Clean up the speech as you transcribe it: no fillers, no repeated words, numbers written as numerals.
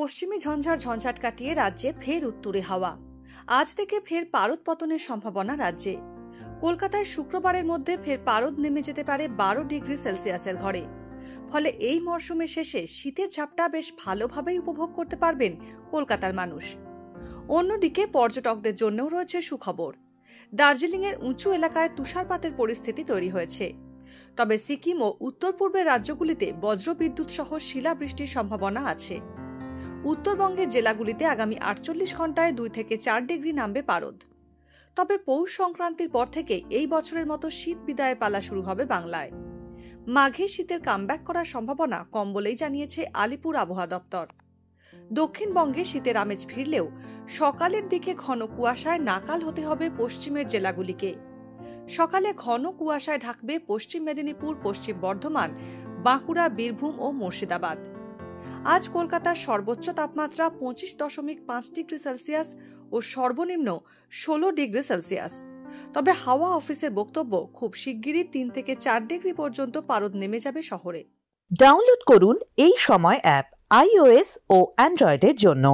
পশ্চিমী ঝঞ্ঝাট কাটিয়ে রাজ্যে ফের উত্তুরে হাওয়া। আজ থেকে ফের পারদ পতনের সম্ভাবনা রাজ্যে। কলকাতায় শুক্রবারের মধ্যে ফের পারদ নেমে যেতে পারে 12 ডিগ্রি সেলসিয়াসের ঘরে। ফলে এই মরশুমের শেষে শীতের ঝাপটা বেশ ভালোভাবেই উপভোগ করতে পারবেন কলকাতার মানুষ। অন্যদিকে পর্যটকদের জন্যও রয়েছে সুখবর। দার্জিলিং এর উঁচু এলাকায় তুষারপাতের পরিস্থিতি তৈরি হয়েছে। তবে সিকিম ও উত্তর পূর্বের রাজ্যগুলিতে বজ্রবিদ্যুৎ সহ শিলাবৃষ্টির সম্ভাবনা আছে। উত্তরবঙ্গের জেলাগুলিতে আগামী 48 ঘন্টায় 2 থেকে 4 ডিগ্রি নামবে পারদ। তবে পৌষ সংক্রান্তির পর থেকে এই বছরের মতো শীত বিদায়ের পালা শুরু হবে বাংলায়। মাঘে শীতের কামব্যাক করার সম্ভাবনা কম বলেই জানিয়েছে আলিপুর আবহাওয়া দপ্তর। দক্ষিণবঙ্গে শীতের আমেজ ফিরলেও সকালের দিকে ঘন কুয়াশায় নাকাল হতে হবে পশ্চিমের জেলাগুলিকে। সকালে ঘন কুয়াশায় ঢাকবে পশ্চিম মেদিনীপুর, পশ্চিম বর্ধমান, বাঁকুড়া, বীরভূম ও মুর্শিদাবাদ। আজ কলকাতার সর্বোচ্চ তাপমাত্রা 25.5 ডিগ্রি সেলসিয়াস ও সর্বনিম্ন 16 ডিগ্রি সেলসিয়াস। তবে হাওয়া অফিসের বক্তব্য, খুব শিগগিরই 3 থেকে 4 ডিগ্রি পর্যন্ত পারদ নেমে যাবে শহরে। ডাউনলোড করুন এই সময় অ্যাপ iOS ও অ্যান্ড্রয়েডের জন্য।